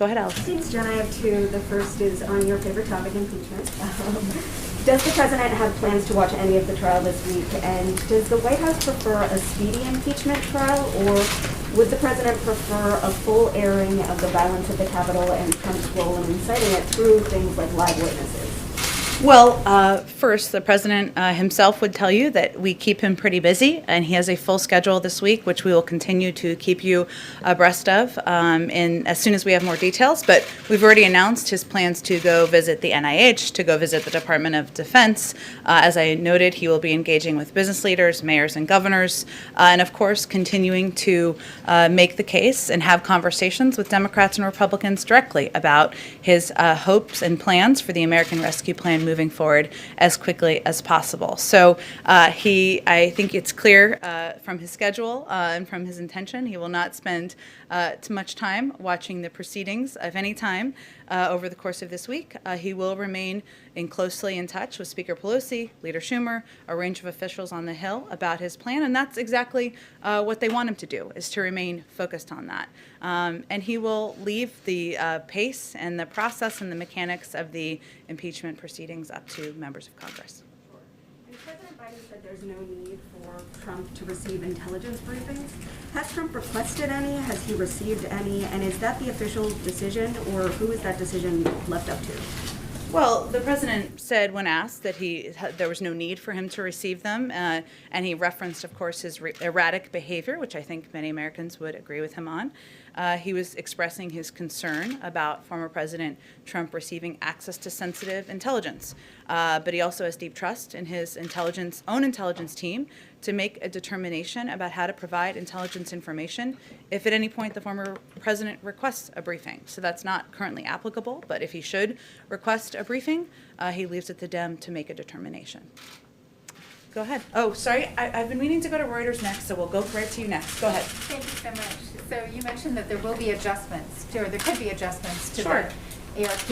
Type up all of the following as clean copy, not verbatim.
Go ahead, Alice. Thanks, Jen. I have two. The first is on your favorite topic, impeachment. Does the president have plans to watch any of the trial this week? And does the White House prefer a speedy impeachment trial, or would the president prefer a full airing of the violence at the Capitol and Trump's role in inciting it through things like live witnesses? Well, first, the president himself would tell you that we keep him pretty busy, and he has a full schedule this week, which we will continue to keep you abreast of and as soon as we have more details. But we've already announced his plans to go visit the NIH, to go visit the Department of Defense. As I noted, he will be engaging with business leaders, mayors, and governors, and of course, continuing to make the case and have conversations with Democrats and Republicans directly about his hopes and plans for the American Rescue Plan moving forward as quickly as possible. So I think it's clear from his schedule and from his intention, he will not spend too much time watching the proceedings of any time over the course of this week. He will remain closely in touch with Speaker Pelosi, Leader Schumer, a range of officials on the Hill about his plan, and that's exactly what they want him to do, is to remain focused on that. And he will leave the pace and the process and the mechanics of the impeachment proceedings up to members of Congress. And President Biden said there's no need for Trump to receive intelligence briefings. Has Trump requested any? Has he received any? And is that the official decision, or who is that decision left up to? Well, the president said when asked that there was no need for him to receive them, and he referenced, of course, his erratic behavior, which I think many Americans would agree with him on. He was expressing his concern about former President Trump receiving access to sensitive intelligence, but he also has deep trust in his own intelligence team to make a determination about how to provide intelligence information if at any point the former president requests a briefing. So that's not currently applicable, but if he should request a briefing, he leaves it to them to make a determination. Go ahead. Oh, sorry, I've been meaning to go to Reuters next, so we'll go right to you next. Go ahead. Thank you so much. So you mentioned that there will be adjustments, or there could be adjustments to Sure. the ARP.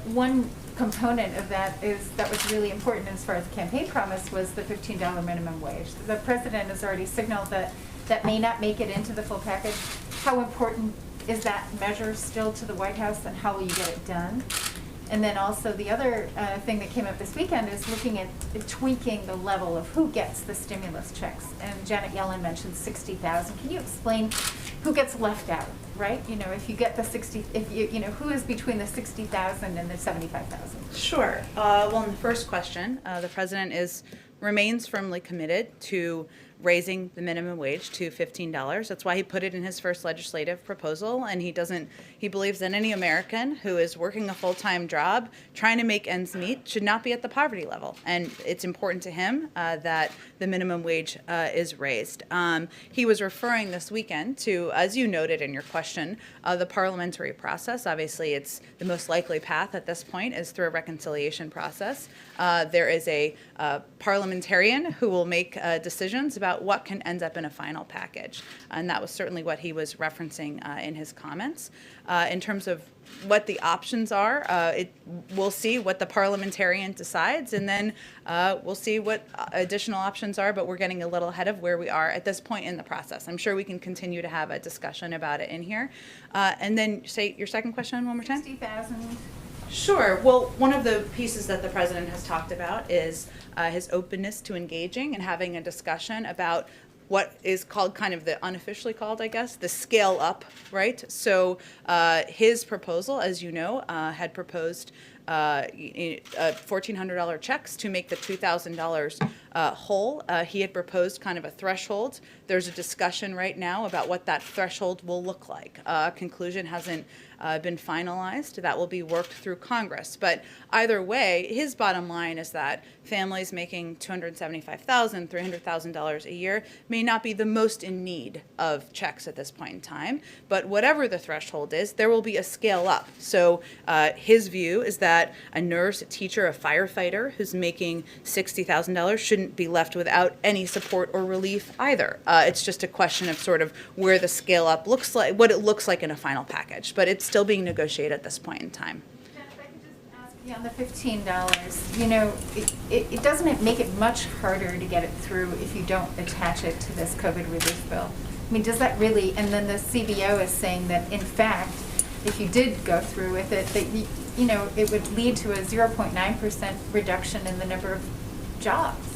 One component of that was really important as far as the campaign promise was the $15 minimum wage. The president has already signaled that that may not make it into the full package. How important is that measure still to the White House, and how will you get it done? And then also the other thing that came up this weekend is looking at tweaking the level of who gets the stimulus checks. And Janet Yellen mentioned 60,000. Can you explain who gets left out, right? You know, if you get the 60, who is between the 60,000 and the 75,000? Sure. Well, in the first question, the president remains firmly committed to raising the minimum wage to $15. That's why he put it in his first legislative proposal, and he believes that any American who is working a full-time job, trying to make ends meet, should not be at the poverty level. And it's important to him that the minimum wage is raised. He was referring this weekend to, as you noted in your question, the parliamentary process. Obviously, it's the most likely path at this point is through a reconciliation process. There is a parliamentarian who will make decisions about what can end up in a final package. And that was certainly what he was referencing in his comments. In terms of what the options are, we'll see what the parliamentarian decides, and then we'll see what additional options are, but we're getting a little ahead of where we are at this point in the process. I'm sure we can continue to have a discussion about it in here. And then say your second question one more time. 60,000. Sure. Well, one of the pieces that the president has talked about is his openness to engaging and having a discussion about what is called, kind of the unofficially called, I guess, the scale up, right? So his proposal, as you know, had proposed $1,400 checks to make the $2,000 whole. He had proposed kind of a threshold. There's a discussion right now about what that threshold will look like. Conclusion hasn't been finalized. That will be worked through Congress. But either way, his bottom line is that families making $275,000, $300,000 a year may not be the most in need of checks at this point in time. But whatever the threshold is, there will be a scale up. So his view is that a nurse, a teacher, a firefighter who's making $60,000 shouldn't be left without any support or relief either. It's just a question of sort of where the scale up looks like, what it looks like in a final package. But it's still being negotiated at this point in time. Jen, if I could just ask you on the $15, you know, it doesn't make it much harder to get it through if you don't attach it to this COVID relief bill. I mean, does that really, and then the CBO is saying that in fact, if you did go through with it, that you know, it would lead to a 0.9% reduction in the number of jobs.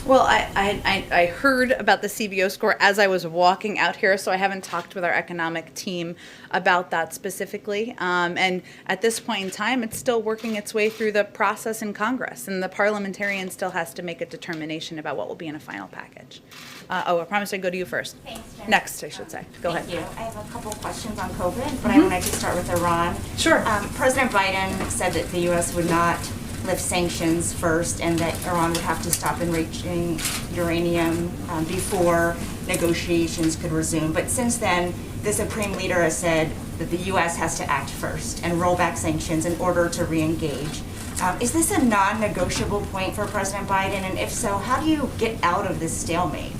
Well, I heard about the CBO score as I was walking out here, so I haven't talked with our economic team about that specifically. And at this point in time, it's still working its way through the process in Congress, and the parliamentarian still has to make a determination about what will be in a final package. I promised I'd go to you first. Thanks, Jen. Next, I should say. Go ahead. Thank you. I have a couple questions on COVID, but I would like to start with Iran. Sure. President Biden said that the U.S. would not lift sanctions first and that Iran would have to stop enriching uranium before negotiations could resume. But since then, the Supreme Leader has said that the U.S. has to act first and roll back sanctions in order to re-engage. Is this a non-negotiable point for President Biden? And if so, how do you get out of this stalemate?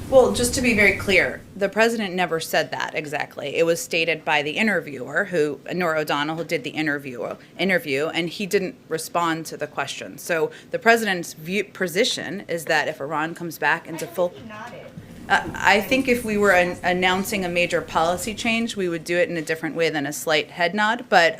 Well, just to be very clear, the president never said that exactly. It was stated by the interviewer, Nora O'Donnell, who did the interview, and he didn't respond to the question. So the president's position is that if Iran comes back into full... I think if we were announcing a major policy change, we would do it in a different way than a slight head nod. But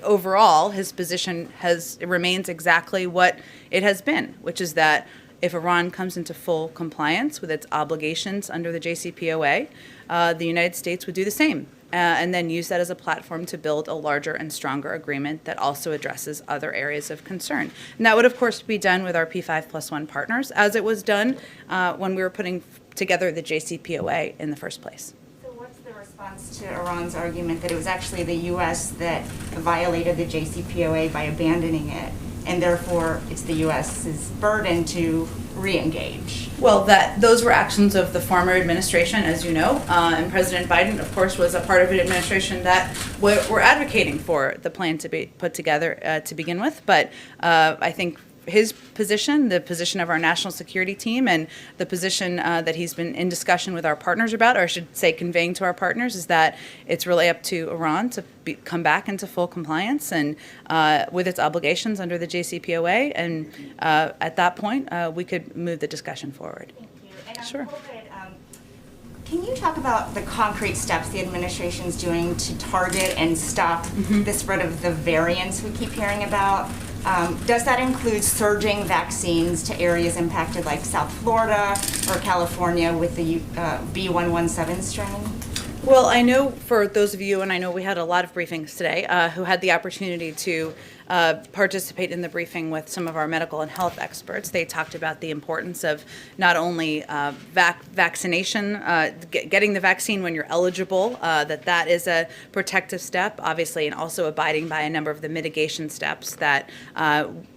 overall, his position remains exactly what it has been, which is that if Iran comes into full compliance with its obligations under the JCPOA, the United States would do the same, and then use that as a platform to build a larger and stronger agreement that also addresses other areas of concern. And that would, of course, be done with our P5+1 partners, as it was done when we were putting together the JCPOA in the first place. So what's the response to Iran's argument that it was actually the U.S. that violated the JCPOA by abandoning it, and therefore it's the U.S.'s burden to re-engage? Well, those were actions of the former administration, as you know, and President Biden, of course, was a part of an administration that were advocating for the plan to be put together to begin with. But I think his position, the position of our national security team, and the position that he's been in discussion with our partners about, or I should say conveying to our partners, is that it's really up to Iran to come back into full compliance and with its obligations under the JCPOA. And at that point, we could move the discussion forward. Thank you. And on Sure. COVID, can you talk about the concrete steps the administration's doing to target and stop the spread of the variants we keep hearing about? Does that include surging vaccines to areas impacted like South Florida or California with the B117 strain? Well, I know for those of you, and I know we had a lot of briefings today, who had the opportunity to participate in the briefing with some of our medical and health experts. They talked about the importance of not only vaccination, getting the vaccine when you're eligible, that is a protective step, obviously, and also abiding by a number of the mitigation steps that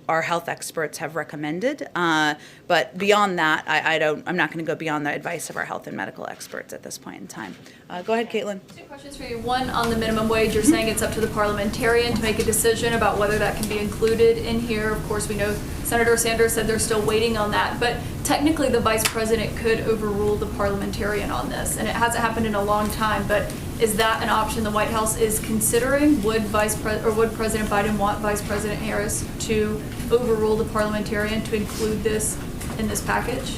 our health experts have recommended. But beyond that, I'm not going to go beyond the advice of our health and medical experts at this point in time. Go ahead, Caitlin. Two questions for you. One, on the minimum wage, you're saying it's up to the parliamentarian to make a decision about whether that can be included in here. Of course, we know Senator Sanders said they're still waiting on that, but technically the vice president could overrule the parliamentarian on this, and it hasn't happened in a long time, but is that an option the White House is considering? Would President Biden want Vice President Harris to overrule the parliamentarian to include this in this package?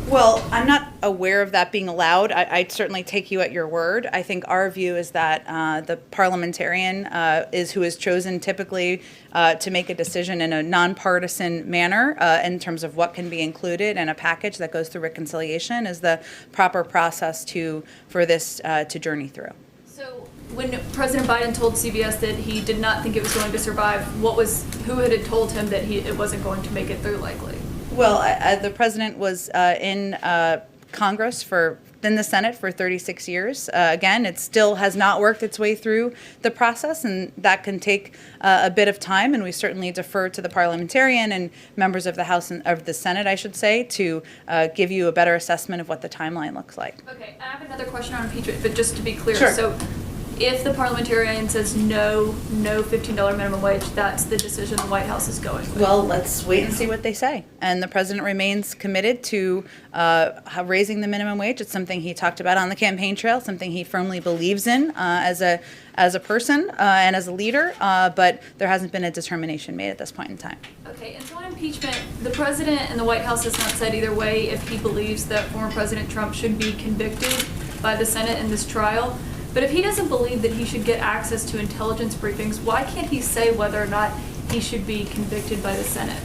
Well, I'm not aware of that being allowed. I'd certainly take you at your word. I think our view is that the parliamentarian who is chosen typically to make a decision in a nonpartisan manner in terms of what can be included in a package that goes through reconciliation is the proper process for this to journey through. So when President Biden told CBS that he did not think it was going to survive, who had told him that it wasn't going to make it through likely? Well, the president was in Congress in the Senate for 36 years. Again, it still has not worked its way through the process, and that can take a bit of time, and we certainly defer to the parliamentarian and members of the House and of the Senate, I should say, to give you a better assessment of what the timeline looks like. Okay, I have another question on impeachment, but just to be clear. Sure. So if the parliamentarian says no $15 minimum wage, that's the decision the White House is going with. Well, let's wait and see what they say. And the president remains committed to raising the minimum wage. It's something he talked about on the campaign trail, something he firmly believes in as a person and as a leader, but there hasn't been a determination made at this point in time. Okay, and so on impeachment, the president and the White House has not said either way if he believes that former President Trump should be convicted by the Senate in this trial. But if he doesn't believe that he should get access to intelligence briefings, why can't he say whether or not he should be convicted by the Senate?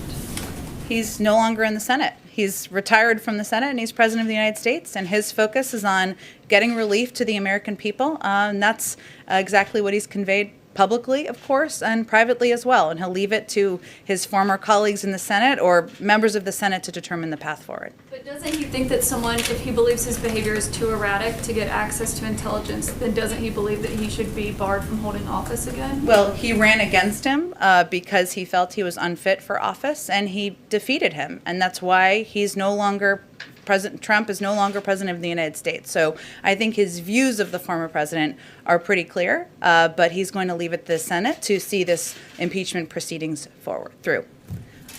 He's no longer in the Senate. He's retired from the Senate and he's president of the United States, and his focus is on getting relief to the American people. And that's exactly what he's conveyed publicly, of course, and privately as well. And he'll leave it to his former colleagues in the Senate or members of the Senate to determine the path forward. But doesn't he think that someone, if he believes his behavior is too erratic to get access to intelligence, then doesn't he believe that he should be barred from holding office again? Well, he ran against him because he felt he was unfit for office, and he defeated him. And that's why he's no longer President Trump is no longer president of the United States. So I think his views of the former president are pretty clear, but he's going to leave it to the Senate to see this impeachment proceedings through.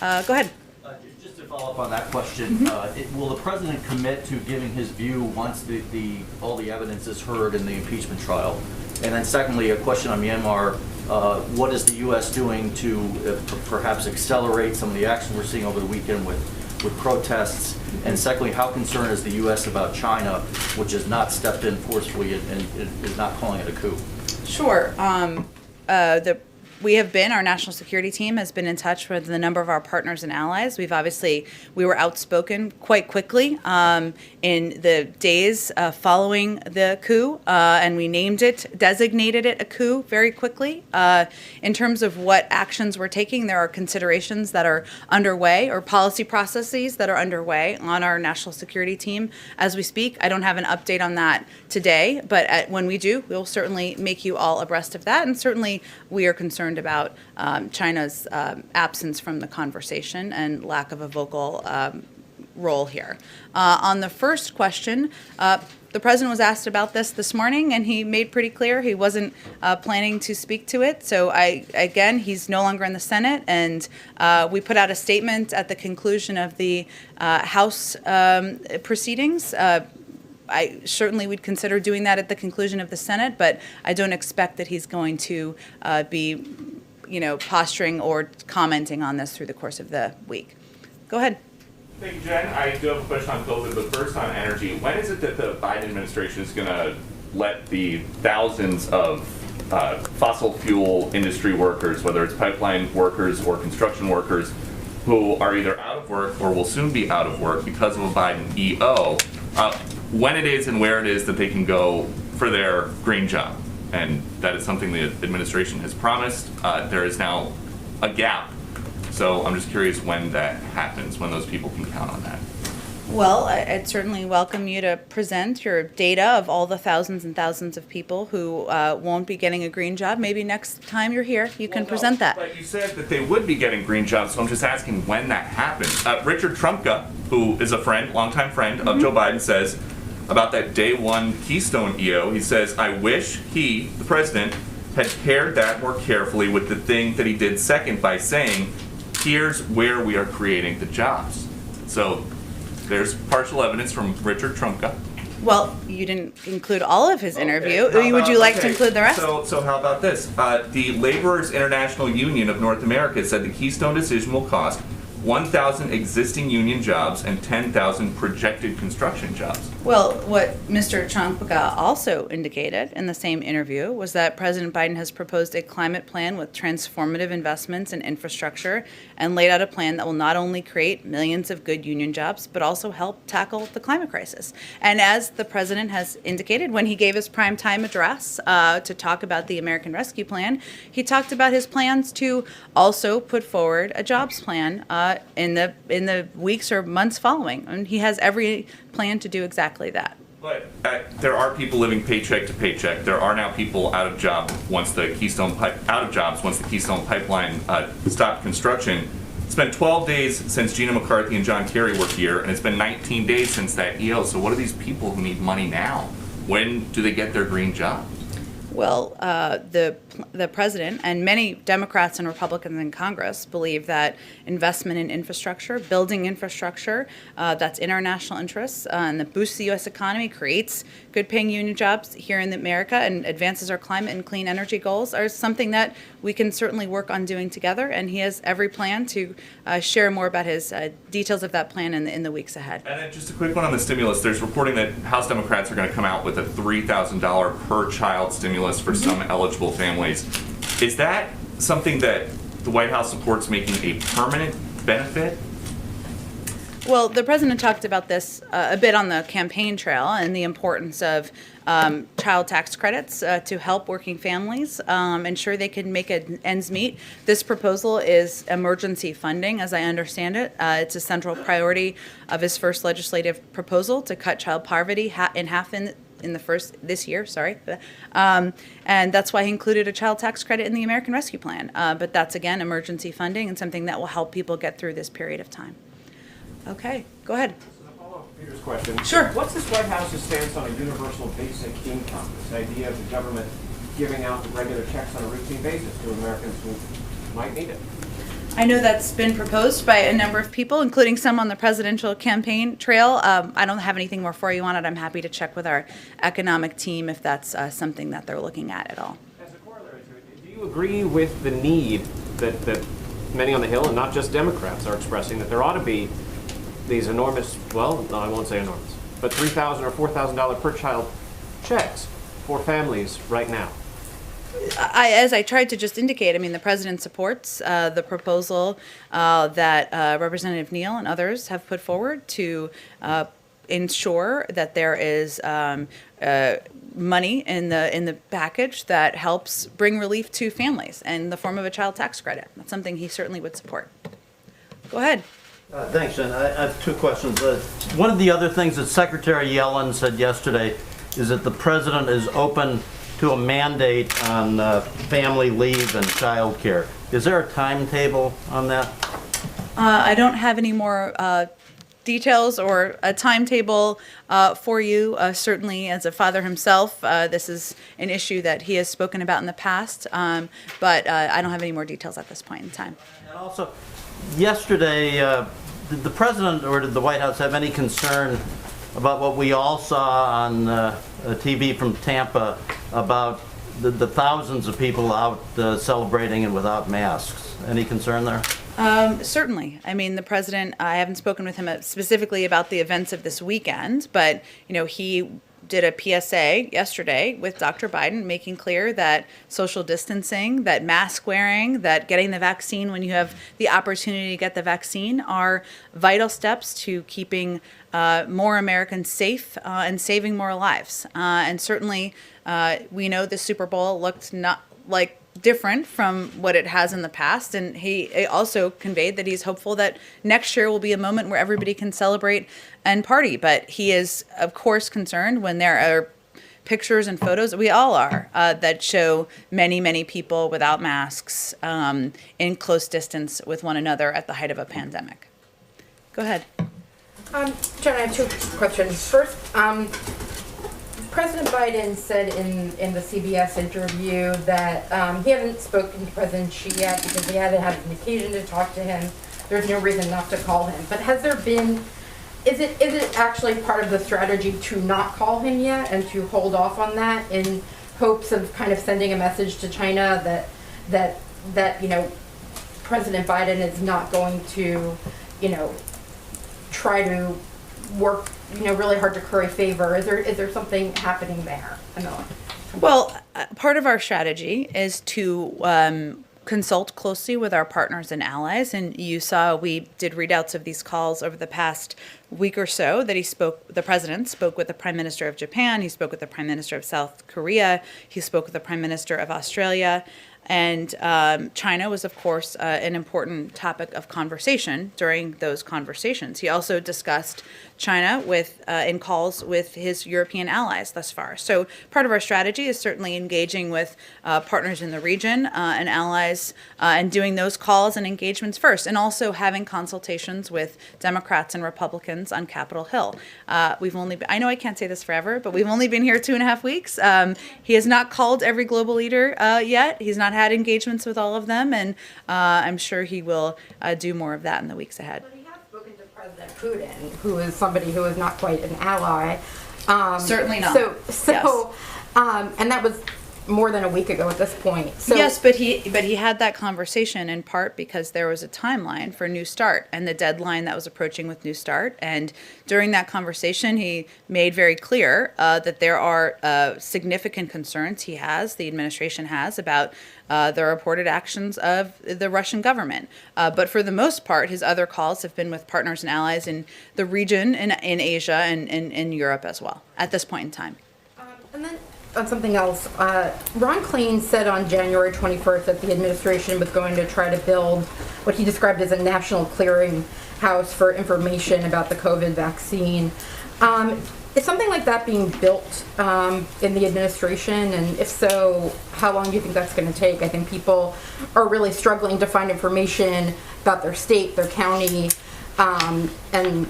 Go ahead. Just to follow up on that question, will the president commit to giving his view once all the evidence is heard in the impeachment trial? And then secondly, a question on Myanmar. What is the U.S. doing to perhaps accelerate some of the action we're seeing over the weekend with protests? And secondly, how concerned is the U.S. about China, which has not stepped in forcefully and is not calling it a coup? Sure. Our national security team has been in touch with a number of our partners and allies. We were outspoken quite quickly in the days following the coup, and we designated it a coup very quickly. In terms of what actions we're taking, there are considerations that are underway or policy processes that are underway on our national security team as we speak. I don't have an update on that today, but when we do, we'll certainly make you all abreast of that, and certainly we are concerned about China's absence from the conversation and lack of a vocal role here. On the first question, the president was asked about this morning, and he made pretty clear he wasn't planning to speak to it. So he's no longer in the Senate, and we put out a statement at the conclusion of the House proceedings. I certainly would consider doing that at the conclusion of the Senate, but I don't expect that he's going to be, posturing or commenting on this through the course of the week. Go ahead. Thank you, Jen. I do have a question on COVID, but first on energy. When is it that the Biden administration is going to let the thousands of fossil fuel industry workers, whether it's pipeline workers or construction workers, who are either out of work or will soon be out of work because of a Biden EO, when it is and where it is that they can go for their green job? And that is something the administration has promised. There is now a gap. So I'm just curious when that happens, when those people can count on that. Well, I'd certainly welcome you to present your data of all the thousands and thousands of people who won't be getting a green job. Maybe next time you're here, you can present that. But you said that they would be getting green jobs, so I'm just asking when that happens. Richard Trumka, who is a friend, longtime friend of Joe Biden, says about that day one Keystone EO, he says, I wish he, the president, had paired that more carefully with the thing that he did second by saying, here's where we are creating the jobs. So there's partial evidence from Richard Trumka. Well, you didn't include all of his interview. Would you like to include the rest? So how about this? The Laborers International Union of North America said the Keystone decision will cost 1,000 existing union jobs and 10,000 projected construction jobs. Well, what Mr. Trumka also indicated in the same interview was that President Biden has proposed a climate plan with transformative investments in infrastructure and laid out a plan that will not only create millions of good union jobs, but also help tackle the climate crisis. And as the president has indicated when he gave his primetime address to talk about the American Rescue Plan, he talked about his plans to also put forward a jobs plan in the weeks or months following. And he has every plan to do exactly that. But there are people living paycheck to paycheck. There are now people out of jobs once the Keystone pipeline stopped construction. It's been 12 days since Gina McCarthy and John Kerry were here, and it's been 19 days since that EO. So what are these people who need money now? When do they get their green job? Well, the president and many Democrats and Republicans in Congress believe that investment in infrastructure, building infrastructure, that's international interests, and that boosts the U.S. economy, creates good-paying union jobs here in America, and advances our climate and clean energy goals, are something that we can certainly work on doing together. And he has every plan to share more about his details of that plan in the weeks ahead. And then just a quick one on the stimulus. There's reporting that House Democrats are going to come out with a $3,000 per child stimulus for some eligible families. Is that something that the White House supports making a permanent benefit? Well, the president talked about this a bit on the campaign trail, and the importance of child tax credits to help working families ensure they can make ends meet. This proposal is emergency funding, as I understand it. It's a central priority of his first legislative proposal to cut child poverty in half this year, and that's why he included a child tax credit in the American Rescue Plan. But that's, again, emergency funding and something that will help people get through this period of time. Okay, go ahead. So to follow up Peter's question. Sure. What's this White House's stance on a universal basic income? This idea of the government giving out regular checks on a routine basis to Americans who might need it. I know that's been proposed by a number of people, including some on the presidential campaign trail. I don't have anything more for you on it. I'm happy to check with our economic team if that's something that they're looking at all. As a corollary to it, do you agree with the need that many on the Hill, and not just Democrats, are expressing, that there ought to be these enormous, well, no, I won't say enormous, but $3,000 or $4,000 per child checks for families right now? As I tried to just indicate, I mean, the president supports the proposal that Representative Neal and others have put forward to ensure that there is money in the package that helps bring relief to families in the form of a child tax credit. That's something he certainly would support. Go ahead. Thanks, and I have two questions. One of the other things that Secretary Yellen said yesterday is that the president is open to a mandate on family leave and child care. Is there a timetable on that? I don't have any more details or a timetable for you. Certainly, as a father himself, this is an issue that he has spoken about in the past, but I don't have any more details at this point in time. And also, yesterday, did the president or did the White House have any concern about what we all saw on TV from Tampa about the thousands of people out celebrating and without masks? Any concern there? Certainly. I mean, the president, I haven't spoken with him specifically about the events of this weekend, but, he did a PSA yesterday with Dr. Biden, making clear that social distancing, that mask wearing, that getting the vaccine when you have the opportunity to get the vaccine are vital steps to keeping more Americans safe and saving more lives. And certainly, we know the Super Bowl looked not like different from what it has in the past, and he also conveyed that he's hopeful that next year will be a moment where everybody can celebrate and party. But he is, of course, concerned when there are pictures and photos, we all are, that show many, many people without masks in close distance with one another at the height of a pandemic. Go ahead. John, I have two questions. First, President Biden said in the CBS interview that he hadn't spoken to President Xi yet because he hadn't had an occasion to talk to him. There's no reason not to call him. But has there been, is it actually part of the strategy to not call him yet and to hold off on that in hopes of kind of sending a message to China that President Biden is not going to, try to work really hard to curry favor? Is there something happening there? Well, part of our strategy is to consult closely with our partners and allies, and you saw we did readouts of these calls over the past week or so that the president spoke with the Prime Minister of Japan, he spoke with the Prime Minister of South Korea, he spoke with the Prime Minister of Australia, And China was, of course, an important topic of conversation during those conversations. He also discussed China in calls with his European allies thus far. So part of our strategy is certainly engaging with partners in the region and allies and doing those calls and engagements first, and also having consultations with Democrats and Republicans on Capitol Hill. I know I can't say this forever, but we've only been here 2.5 weeks. He has not called every global leader yet. He's not had engagements with all of them, and I'm sure he will do more of that in the weeks ahead. But he has spoken to President Putin, who is somebody who is not quite an ally. Certainly not. So, and that was more than a week ago at this point. So, yes, but he had that conversation in part because there was a timeline for New START and the deadline that was approaching with New START. And during that conversation, he made very clear that there are significant concerns the administration has about the reported actions of the Russian government. But for the most part, his other calls have been with partners and allies in the region, in Asia, and in Europe as well, at this point in time. And then on something else, Ron Klain said on January 21st that the administration was going to try to build what he described as a national clearinghouse for information about the COVID vaccine. Is something like that being built in the administration? And if so, how long do you think that's going to take? I think people are really struggling to find information about their state, their county, and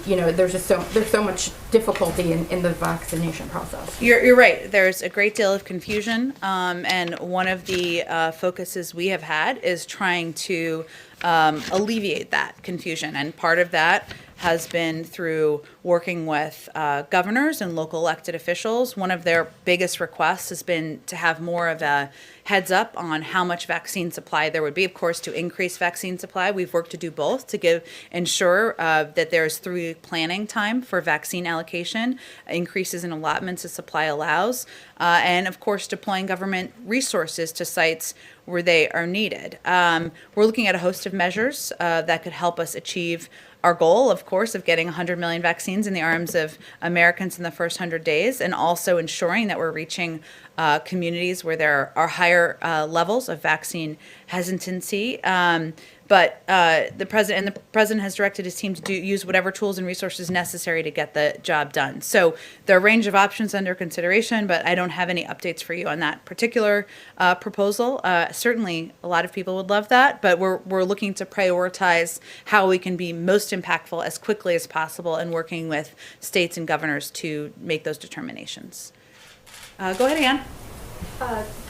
there's so much difficulty in the vaccination process. You're right. There's a great deal of confusion, and one of the focuses we have had is trying to alleviate that confusion, and part of that has been through working with governors and local elected officials. One of their biggest requests has been to have more of a heads up on how much vaccine supply there would be. Of course, to increase vaccine supply, we've worked to do both, to ensure that there's through planning time for vaccine allocation, increases in allotments as supply allows, and of course, deploying government resources to sites where they are needed. We're looking at a host of measures that could help us achieve our goal, of course, of getting 100 million vaccines in the arms of Americans in the first 100 days, and also ensuring that we're reaching communities where there are higher levels of vaccine hesitancy. But the president has directed his team to use whatever tools and resources necessary to get the job done. So there are a range of options under consideration, but I don't have any updates for you on that particular proposal. Certainly, a lot of people would love that, but we're looking to prioritize how we can be most impactful as quickly as possible, and working with states and governors to make those determinations. Go ahead, Ann.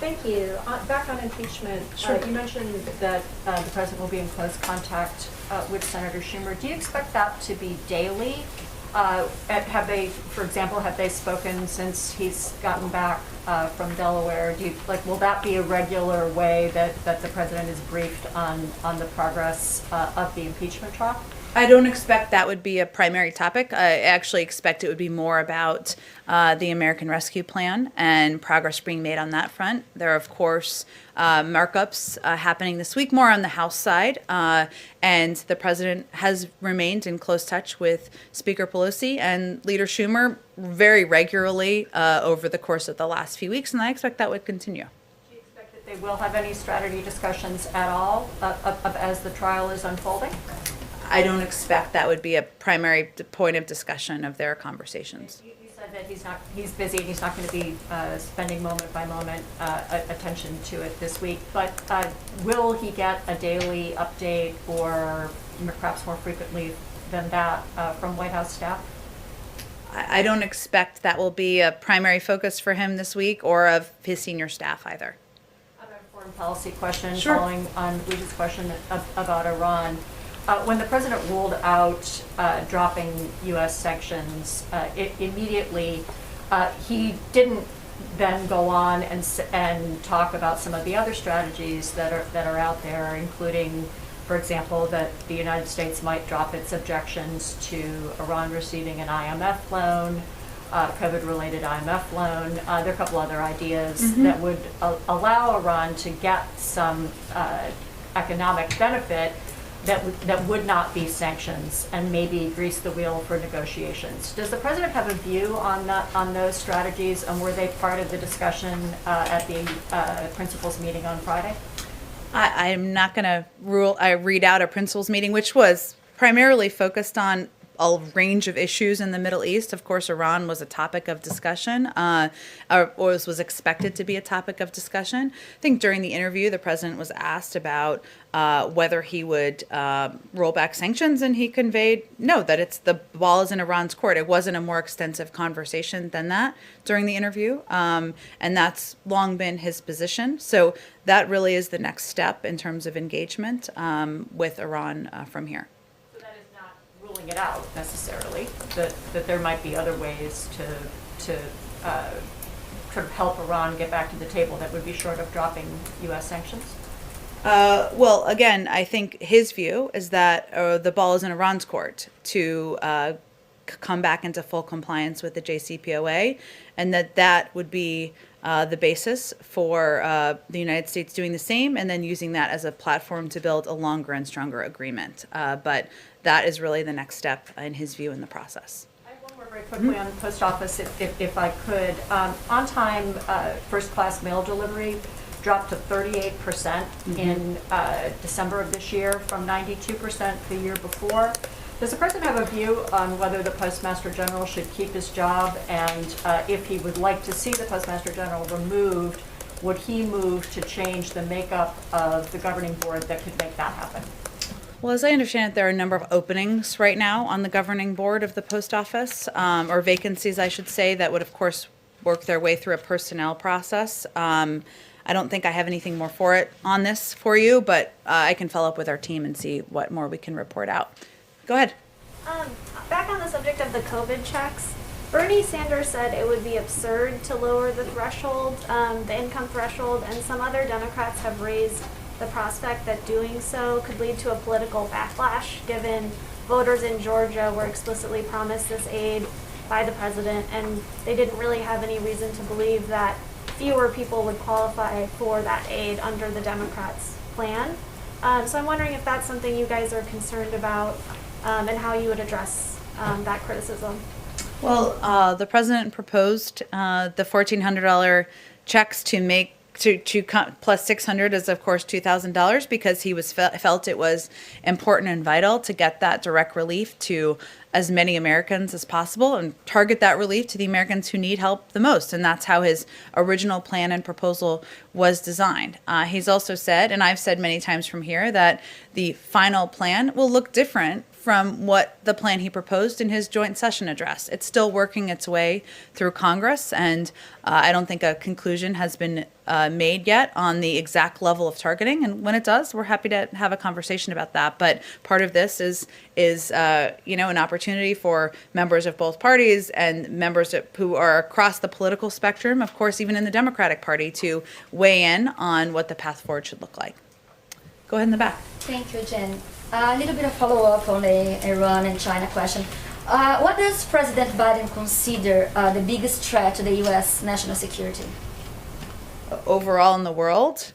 Thank you. Back on impeachment, you mentioned that the president will be in close contact with Senator Schumer. Do you expect that to be daily? Have they spoken since he's gotten back from Delaware? Will that be a regular way that the president is briefed on the progress of the impeachment trial? I don't expect that would be a primary topic. I actually expect it would be more about the American Rescue Plan and progress being made on that front. There are, of course, markups happening this week, more on the House side, and the president has remained in close touch with Speaker Pelosi and Leader Schumer very regularly over the course of the last few weeks, and I expect that would continue. Do you expect that they will have any strategy discussions at all as the trial is unfolding? I don't expect that would be a primary point of discussion of their conversations. You said that he's busy and he's not going to be spending moment by moment attention to it this week, but will he get a daily update, or perhaps more frequently than that, from White House staff? I don't expect that will be a primary focus for him this week, or of his senior staff either. I have a foreign policy question. Sure. Following on Luigi's question about Iran. When the president ruled out dropping U.S. sanctions, immediately he didn't then go on and talk about some of the other strategies that are out there, including, for example, that the United States might drop its objections to Iran receiving an IMF loan, COVID-related IMF loan. There are a couple other ideas that would allow Iran to get some economic benefit that would not be sanctions, and maybe grease the wheel for negotiations. Does the president have a view on those strategies, and were they part of the discussion at the principals meeting on Friday? I'm not going to read out a principals meeting, which was primarily focused on a range of issues in the Middle East. Of course, Iran was a topic of discussion, or was expected to be a topic of discussion. I think during the interview, the president was asked about whether he would roll back sanctions, and he conveyed no, that the ball is in Iran's court. It wasn't a more extensive conversation than that during the interview, and that's long been his position. So that really is the next step in terms of engagement with Iran from here. Ruling it out necessarily, that there might be other ways to sort of help Iran get back to the table that would be short of dropping U.S. sanctions? Well, again, I think his view is that the ball is in Iran's court to come back into full compliance with the JCPOA, and that would be the basis for the United States doing the same, and then using that as a platform to build a longer and stronger agreement. But that is really the next step, in his view, in the process. I have one more very quickly on the post office, if I could. On-time first-class mail delivery dropped to 38% in December of this year from 92% the year before. Does the president have a view on whether the Postmaster General should keep his job, and if he would like to see the Postmaster General removed, would he move to change the makeup of the governing board that could make that happen? Well, as I understand it, there are a number of openings right now on the governing board of the post office, or vacancies, I should say, that would, of course, work their way through a personnel process. I don't think I have anything more on this for you, but I can follow up with our team and see what more we can report out. Go ahead. Back on the subject of the COVID checks, Bernie Sanders said it would be absurd to lower the threshold, the income threshold, and some other Democrats have raised the prospect that doing so could lead to a political backlash, given voters in Georgia were explicitly promised this aid by the president, and they didn't really have any reason to believe that fewer people would qualify for that aid under the Democrats' plan. So I'm wondering if that's something you guys are concerned about, and how you would address that criticism. Well, the president proposed the $1,400 checks plus $600 is, of course, $2,000, because he felt it was important and vital to get that direct relief to as many Americans as possible and target that relief to the Americans who need help the most. And that's how his original plan and proposal was designed. He's also said, and I've said many times from here, that the final plan will look different from what the plan he proposed in his joint session address. It's still working its way through Congress, and I don't think a conclusion has been made yet on the exact level of targeting. And when it does, we're happy to have a conversation about that. But part of this is an opportunity for members of both parties and members who are across the political spectrum, of course, even in the Democratic Party, to weigh in on what the path forward should look like. Go ahead in the back. Thank you, Jen. A little bit of follow-up on the Iran and China question. What does President Biden consider the biggest threat to the U.S. national security? Overall in the world?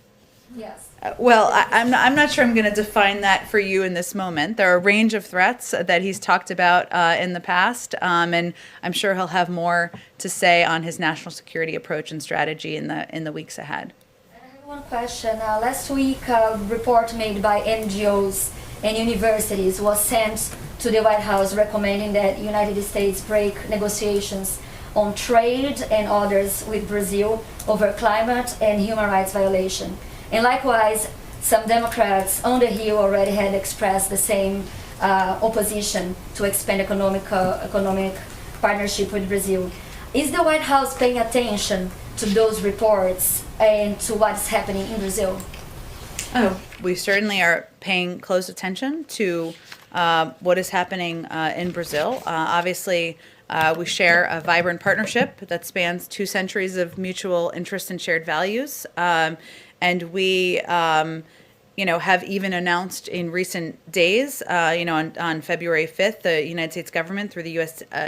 Yes. Well, I'm not sure I'm going to define that for you in this moment. There are a range of threats that he's talked about in the past, and I'm sure he'll have more to say on his national security approach and strategy in the weeks ahead. I have one question. Last week, a report made by NGOs and universities was sent to the White House recommending that the United States break negotiations on trade and others with Brazil over climate and human rights violation. And likewise, some Democrats on the Hill already had expressed the same opposition to expand economic partnership with Brazil. Is the White House paying attention to those reports and to what's happening in Brazil? Oh, we certainly are paying close attention to what is happening in Brazil. Obviously, we share a vibrant partnership that spans 2 centuries of mutual interest and shared values. And we, have even announced in recent days, on February 5th, the United States government through the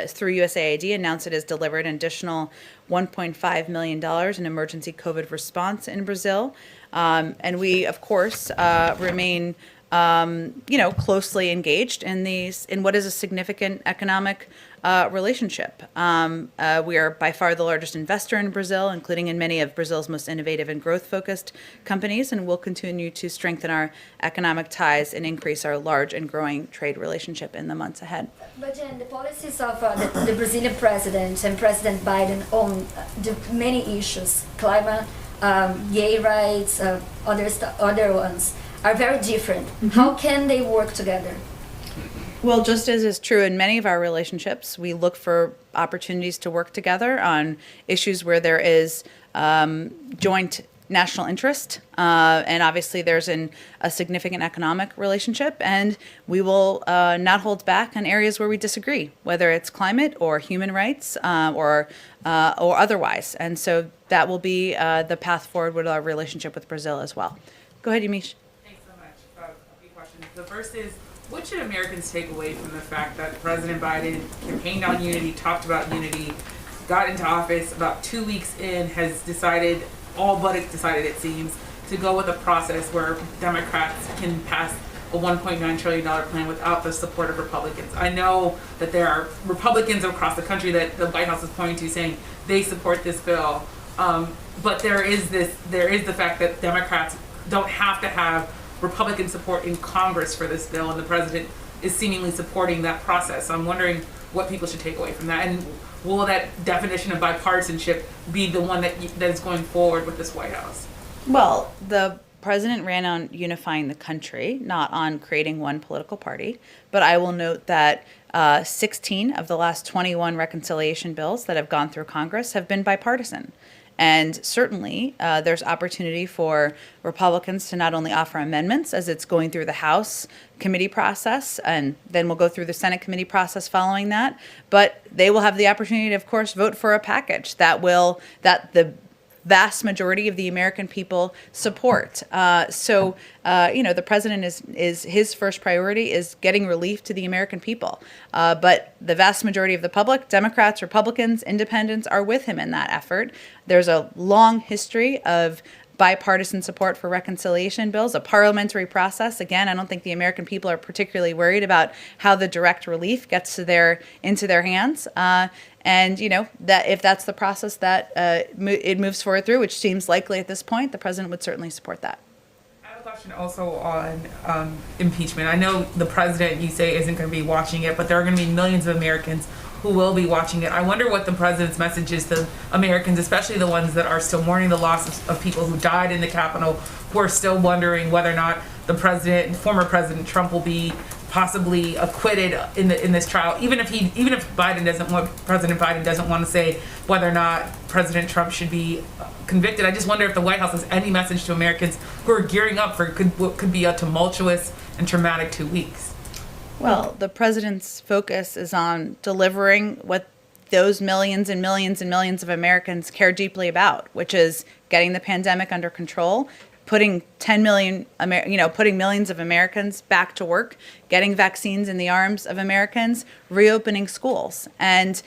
through USAID announced it has delivered an additional $1.5 million in emergency COVID response in Brazil. And we, of course, remain closely engaged in what is a significant economic relationship. We are by far the largest investor in Brazil, including in many of Brazil's most innovative and growth-focused companies, and we'll continue to strengthen our economic ties and increase our large and growing trade relationship in the months ahead. But Jen, the policies of the Brazilian president and President Biden on the many issues, climate, gay rights, other ones, are very different. How can they work together? Well, just as is true in many of our relationships, we look for opportunities to work together on issues where there is joint national interest, and obviously there's a significant economic relationship, and we will not hold back on areas where we disagree, whether it's climate or human rights or otherwise. And so that will be the path forward with our relationship with Brazil as well. Go ahead, Yamiche. Thanks so much. A few questions. The first is, what should Americans take away from the fact that President Biden campaigned on unity, talked about unity, got into office, about 2 weeks in, has decided, all but decided it seems, to go with a process where Democrats can pass a $1.9 trillion plan without the support of Republicans? I know that there are Republicans across the country that the White House is pointing to saying they support this bill, but there is the fact that Democrats don't have to have Republican support in Congress for this bill, and the president is seemingly supporting that process. So I'm wondering what people should take away from that, and will that definition of bipartisanship be the one that is going forward with this White House? Well, the president ran on unifying the country, not on creating one political party. But I will note that 16 of the last 21 reconciliation bills that have gone through Congress have been bipartisan. And certainly, there's opportunity for Republicans to not only offer amendments as it's going through the House committee process, and then we'll go through the Senate committee process following that, but they will have the opportunity to, of course, vote for a package that the vast majority of the American people support. The president is his first priority is getting relief to the American people. But the vast majority of the public, Democrats, Republicans, independents, are with him in that effort. There's a long history of bipartisan support for reconciliation bills, a parliamentary process. Again, I don't think the American people are particularly worried about how the direct relief gets into their hands. And that if that's the process that it moves forward through, which seems likely at this point, the president would certainly support that. I have a question also on impeachment. I know the president, you say, isn't going to be watching it, but there are going to be millions of Americans who will be watching it. I wonder what the president's message is to Americans, especially the ones that are still mourning the loss of people who died in the Capitol, who are still wondering whether or not former President Trump will be possibly acquitted in this trial, even if President Biden doesn't want to say whether or not President Trump should be convicted. I just wonder if the White House has any message to Americans who are gearing up for what could be a tumultuous and traumatic 2 weeks. Well, the president's focus is on delivering what those millions and millions and millions of Americans care deeply about, which is getting the pandemic under control, putting putting millions of Americans back to work, getting vaccines in the arms of Americans, reopening schools. And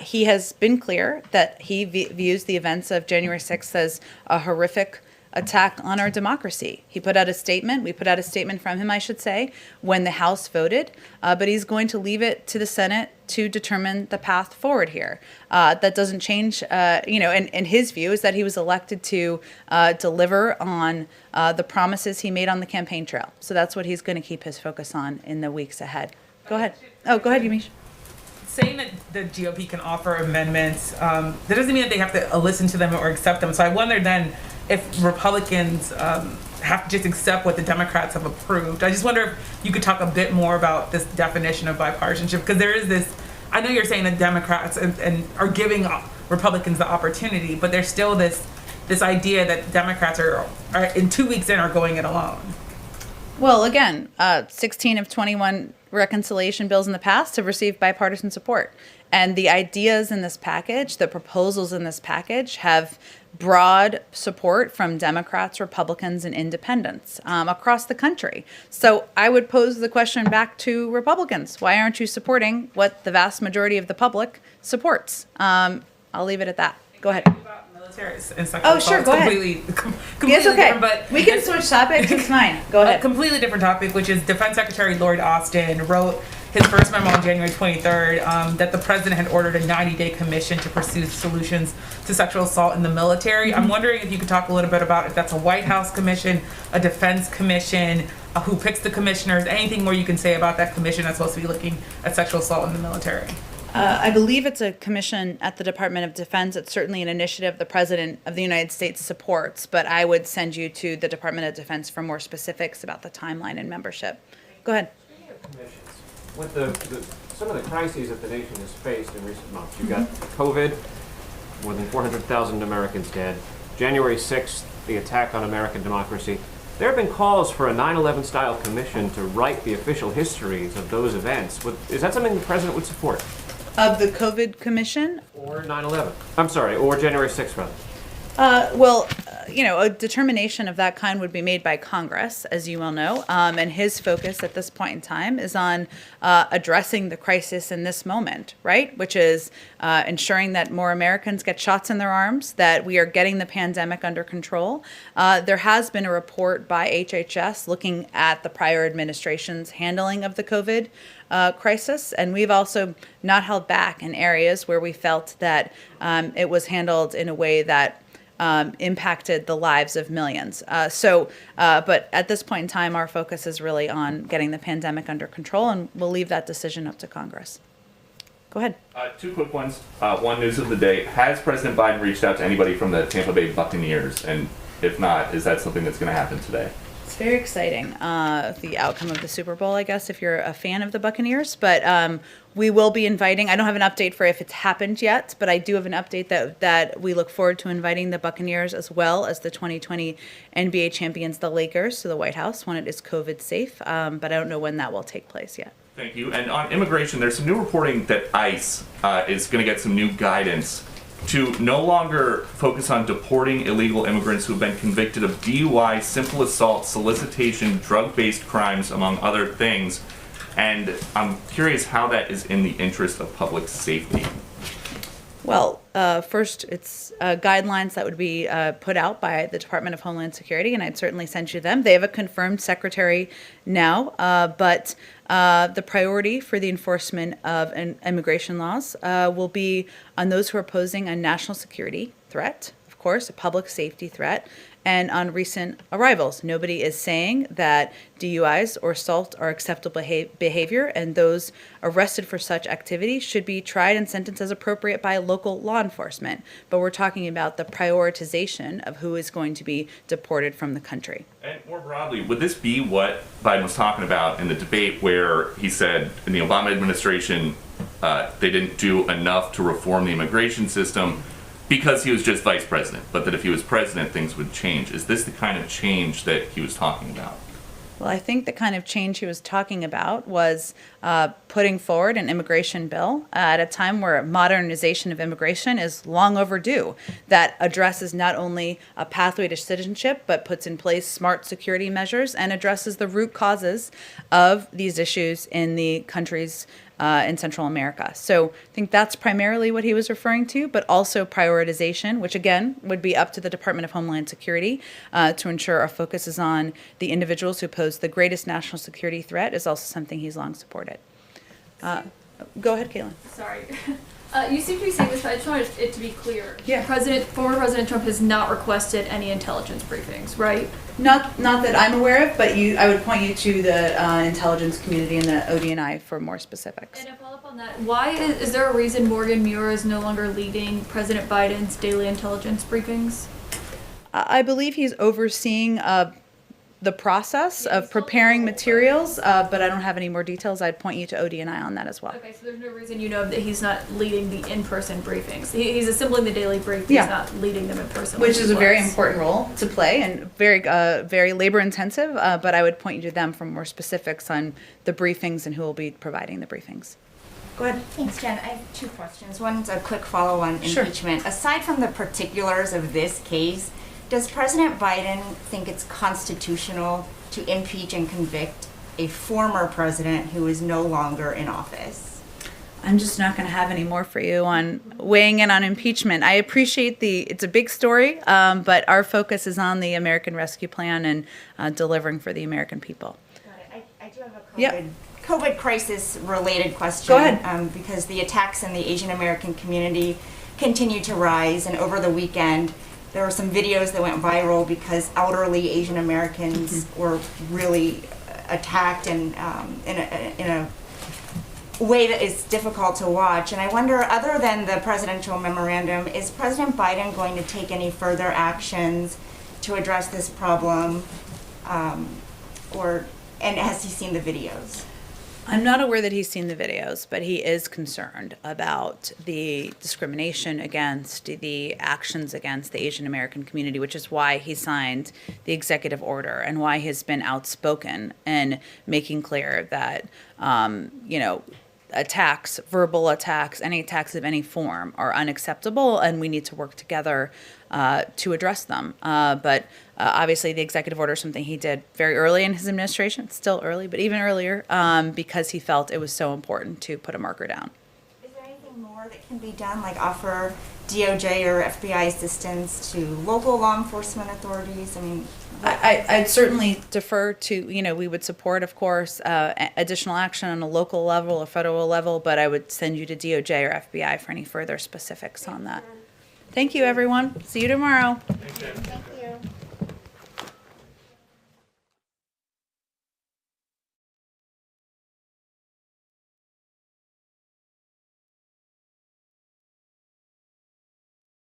he has been clear that he views the events of January 6th as a horrific attack on our democracy. He put out a statement. We put out a statement from him, I should say, when the House voted. But he's going to leave it to the Senate to determine the path forward here. That doesn't change, and his view is that he was elected to deliver on the promises he made on the campaign trail. So that's what he's going to keep his focus on in the weeks ahead. Go ahead. Oh, go ahead, Yamiche. Saying that the GOP can offer amendments, that doesn't mean that they have to listen to them or accept them. So I wonder then if Republicans have to just accept what the Democrats have approved. I just wonder if you could talk a bit more about this definition of bipartisanship, because there is this, I know you're saying that Democrats and are giving Republicans the opportunity, but there's still this idea that Democrats are in 2 weeks in are going it alone. Well, again, 16 of 21 reconciliation bills in the past have received bipartisan support. And the ideas in this package, the proposals in this package, have broad support from Democrats, Republicans, and independents across the country. So I would pose the question back to Republicans. Why aren't you supporting what the vast majority of the public supports? I'll leave it at that. Go ahead. About military and sexual Oh, sure, assault go ahead. completely It's okay. different, but We can switch topics. It's fine. Go a ahead. completely different topic, which is Defense Secretary Lloyd Austin wrote his first memo on January 23rd that the president had ordered a 90-day commission to pursue solutions to sexual assault in the military. I'm wondering if you could talk a little bit about if that's a White House commission, a defense commission, who picks the commissioners, anything more you can say about that commission that's supposed to be looking at sexual assault in the military. I believe it's a commission at the Department of Defense. It's certainly an initiative the President of the United States supports, but I would send you to the Department of Defense for more specifics about the timeline and membership. Go ahead. With some of the crises that the nation has faced in recent months, you've got COVID, more than 400,000 Americans dead, January 6th, the attack on American democracy. There have been calls for a 9/11 style commission to write the official histories of those events. Is that something the president would support? Of the COVID commission? Or 9/11? I'm sorry, or January 6th, rather. A determination of that kind would be made by Congress, as you well know, and his focus at this point in time is on addressing the crisis in this moment, right? Which is ensuring that more Americans get shots in their arms, that we are getting the pandemic under control. There has been a report by HHS looking at the prior administration's handling of the COVID crisis, and we've also not held back in areas where we felt that it was handled in a way that impacted the lives of millions. But at this point in time, our focus is really on getting the pandemic under control, and we'll leave that decision up to Congress. Go ahead. Two quick ones. One, news of the day. Has President Biden reached out to anybody from the Tampa Bay Buccaneers? And if not, is that something that's going to happen today? It's very exciting, the outcome of the Super Bowl, I guess, if you're a fan of the Buccaneers. But we will be inviting, I don't have an update for if it's happened yet, but I do have an update that we look forward to inviting the Buccaneers as well as the 2020 NBA champions, the Lakers, to the White House when it is COVID safe. But I don't know when that will take place yet. Thank you. And on immigration, there's some new reporting that ICE is going to get some new guidance to no longer focus on deporting illegal immigrants who have been convicted of DUI, simple assault, solicitation, drug-based crimes, among other things. And I'm curious how that is in the interest of public safety. Well, first, it's guidelines that would be put out by the Department of Homeland Security, and I'd certainly send you them. They have a confirmed secretary now, but the priority for the enforcement of immigration laws will be on those who are posing a national security threat, of course, a public safety threat, and on recent arrivals. Nobody is saying that DUIs or assault are acceptable behavior, and those arrested for such activity should be tried and sentenced as appropriate by local law enforcement. But we're talking about the prioritization of who is going to be deported from the country. And more broadly, would this be what Biden was talking about in the debate where he said in the Obama administration they didn't do enough to reform the immigration system because he was just vice president, but that if he was president, things would change? Is this the kind of change that he was talking about? Well, I think the kind of change he was talking about was putting forward an immigration bill at a time where modernization of immigration is long overdue, that addresses not only a pathway to citizenship, but puts in place smart security measures and addresses the root causes of these issues in the countries in Central America. So I think that's primarily what he was referring to, but also prioritization, which again would be up to the Department of Homeland Security to ensure our focus is on the individuals who pose the greatest national security threat, is also something he's long supported. Go ahead, Caitlin. Sorry. You seem to be saying this, but I just wanted it to be clear. Yeah. Former President Trump has not requested any intelligence briefings, right? Not that I'm aware of, but I would point you to the intelligence community and the ODNI for more specifics. And to follow up on that, why is there a reason Morgan Muir is no longer leading President Biden's daily intelligence briefings? I believe he's overseeing the process of preparing materials, but I don't have any more details. I'd point you to ODNI on that as well. Okay, so there's no reason you know that he's not leading the in-person briefings. He's assembling the daily brief, Yeah. he's not leading them in person. Which is a very important role to play and very labor intensive, but I would point you to them for more specifics on the briefings and who will be providing the briefings. Go ahead. Thanks, Jen. I have two questions. One's a quick follow on Sure. impeachment. Aside from the particulars of this case, does President Biden think it's constitutional to impeach and convict a former president who is no longer in office? I'm just not going to have any more for you on weighing in on impeachment. I appreciate it's a big story, but our focus is on the American Rescue Plan and delivering for the American people. I do have a Yep. COVID crisis related question. Go ahead. Because the attacks in the Asian American community continue to rise, and over the weekend there were some videos that went viral because elderly Asian Americans were really attacked and in a way that is difficult to watch. And I wonder, other than the presidential memorandum, is President Biden going to take any further actions to address this problem, and has he seen the videos? I'm not aware that he's seen the videos, but he is concerned about the discrimination against, the actions against the Asian American community, which is why he signed the executive order and why he's been outspoken in making clear that, attacks, verbal attacks, any attacks of any form are unacceptable, and we need to work together to address them. But obviously, the executive order is something he did very early in his administration. It's still early, but even earlier, because he felt it was so important to put a marker down. Is there anything more that can be done, like offer DOJ or FBI assistance to local law enforcement authorities? I mean, I'd certainly defer to, we would support, of course, additional action on a local level or federal level, but I would send you to DOJ or FBI for any further specifics on that. Thank you, everyone. See you tomorrow. Thank you. Thank you.